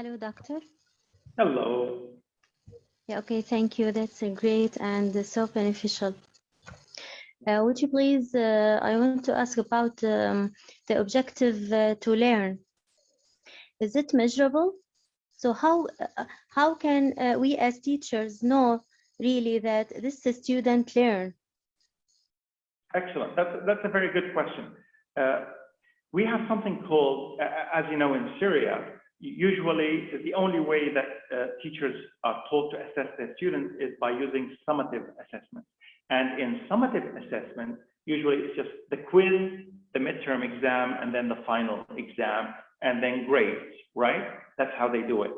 Hello, doctor. Hello. Yeah, okay, thank you. That's great and so beneficial. Would you please, I want to ask about the objective to learn. Is it measurable? So how can we as teachers know really that this student learn? Excellent. That's a very good question. We have something called, as you know, in Syria, usually the only way that teachers are taught to assess their students is by using summative assessment. And in summative assessment, usually it's just the quiz, the midterm exam, and then the final exam, and then grades, right? That's how they do it.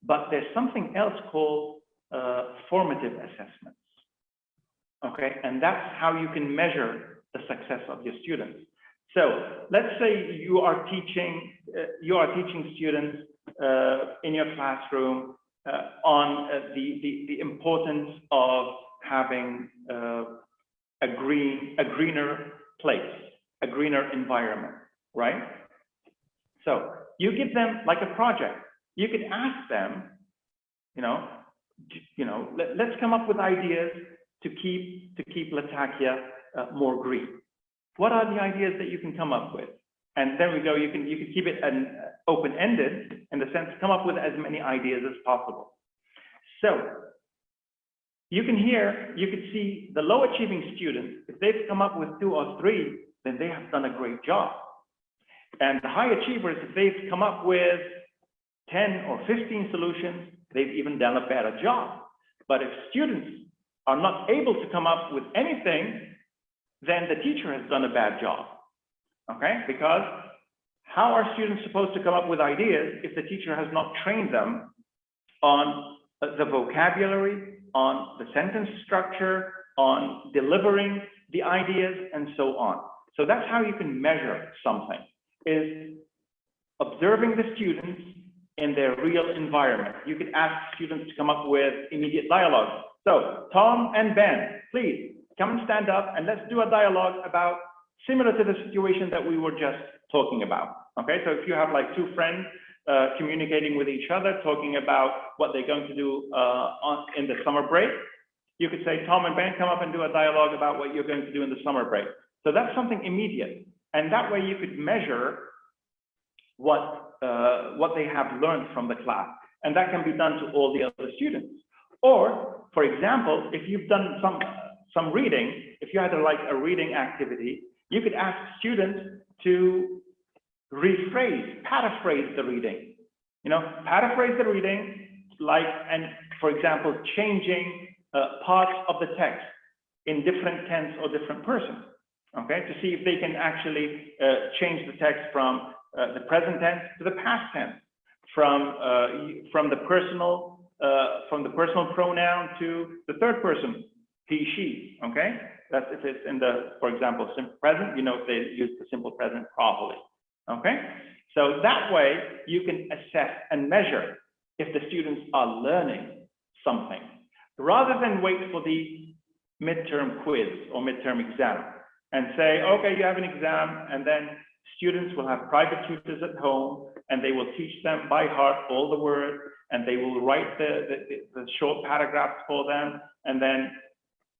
But there's something else called formative assessments. Okay, and that's how you can measure the success of your students. So let's say you are teaching students in your classroom on the importance of having a greener place, a greener environment, right? So you give them like a project. You could ask them, let's come up with ideas to keep Latakia more green. What are the ideas that you can come up with? And then we go, you can keep it an open-ended in the sense, come up with as many ideas as possible. So you can see the low achieving students, if they've come up with 2 or 3, then they have done a great job. And the high achievers, if they've come up with 10 or 15 solutions, they've even done a better job. But if students are not able to come up with anything, then the teacher has done a bad job, okay? Because how are students supposed to come up with ideas if the teacher has not trained them on the vocabulary, on the sentence structure, on delivering the ideas, and so on? So that's how you can measure something, is observing the students in their real environment. You could ask students to come up with immediate dialogue. So Tom and Ben, please come and stand up and let's do a dialogue about similar to the situation that we were just talking about. Okay, so if you have like 2 friends communicating with each other, talking about what they're going to do in the summer break, you could say, Tom and Ben, come up and do a dialogue about what you're going to do in the summer break. So that's something immediate. And that way you could measure what they have learned from the class. And that can be done to all the other students. Or, for example, if you've done some reading, if you had a reading activity, you could ask students to paraphrase the reading. Paraphrase the reading, and for example, changing parts of the text in different tense or different person, okay, to see if they can actually change the text from the present tense to the past tense, from the personal pronoun to the third person, he, she. Okay, that's if it's in the, for example, simple present. If they use the simple present properly. Okay, so that way you can assess and measure if the students are learning something, rather than wait for the midterm quiz or midterm exam and say, okay, you have an exam, and then students will have private tutors at home, and they will teach them by heart all the words, and they will write the short paragraphs for them, and then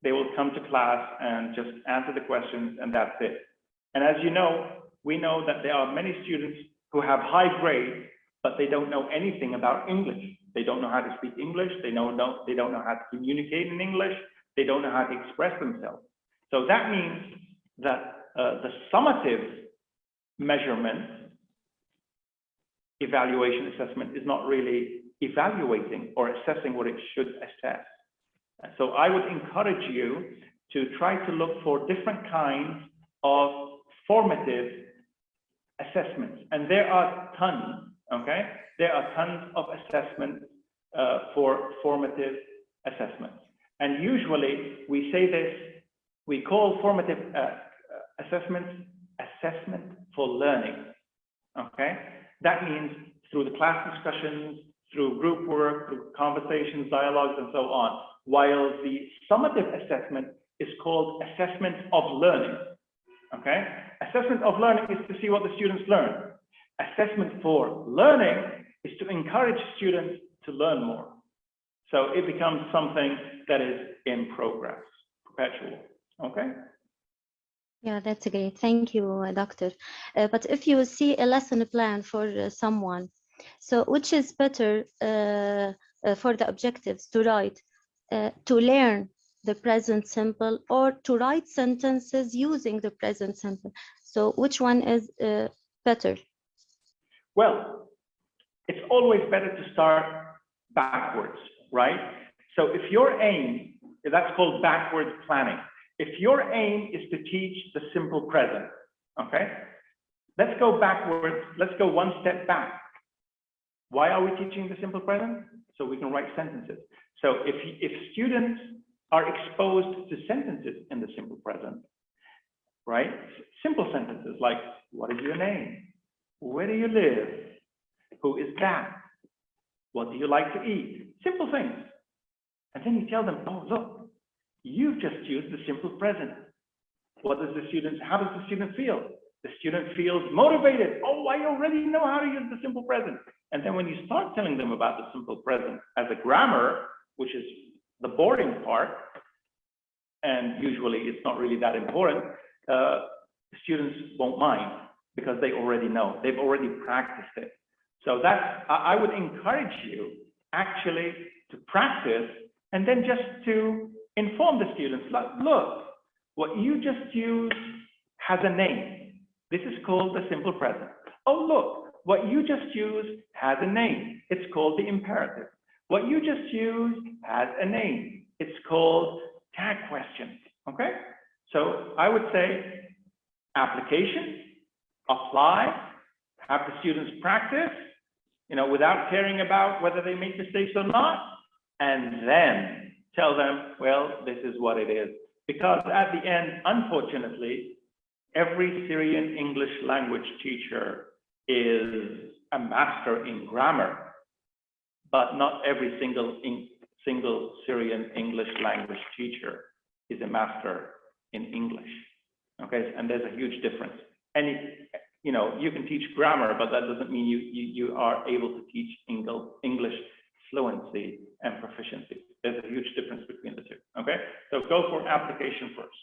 they will come to class and just answer the questions, and that's it. And as you know, we know that there are many students who have high grades, but they don't know anything about English. They don't know how to speak English. They don't know how to communicate in English. They don't know how to express themselves. So that means that the summative measurement, evaluation, assessment is not really evaluating or assessing what it should assess. So I would encourage you to try to look for different kinds of formative assessments. And there are tons, okay? There are tons of assessments for formative assessments. And usually we say this, we call formative assessment for learning, okay? That means through the class discussions, through group work, through conversations, dialogues, and so on, while the summative assessment is called assessment of learning, okay? Assessment of learning is to see what the students learn. Assessment for learning is to encourage students to learn more. So it becomes something that is in progress, perpetual. Okay? Yeah, that's great. Thank you, Doctor. But if you see a lesson plan for someone, so which is better for the objectives to write, to learn the present simple, or to write sentences using the present simple? So which one is better? Well, it's always better to start backwards, right? So if your aim, that's called backwards planning. If your aim is to teach the simple present, okay? Let's go backwards, let's go one step back. Why are we teaching the simple present? So we can write sentences. So if students are exposed to sentences in the simple present, right? Simple sentences like, what is your name? Where do you live? Who is that? What do you like to eat? Simple things. And then you tell them, oh, look, you've just used the simple present. How does the student feel? The student feels motivated. Oh, I already know how to use the simple present. And then when you start telling them about the simple present as a grammar, which is the boring part, and usually it's not really that important, students won't mind because they already know. They've already practiced it. So I would encourage you actually to practice and then just to inform the students, look, what you just used has a name. This is called the simple present. Oh, look, what you just used has a name. It's called the imperative. What you just used has a name. It's called tag questions, okay? So I would say application, apply, have the students practice, without caring about whether they make mistakes or not, and then tell them, well, this is what it is. Because at the end, unfortunately, every Syrian English language teacher is a master in grammar, but not every single Syrian English language teacher is a master in English. Okay, and there's a huge difference. And you can teach grammar, but that doesn't mean you are able to teach English fluency and proficiency. There's a huge difference between the two. Okay, so go for application first.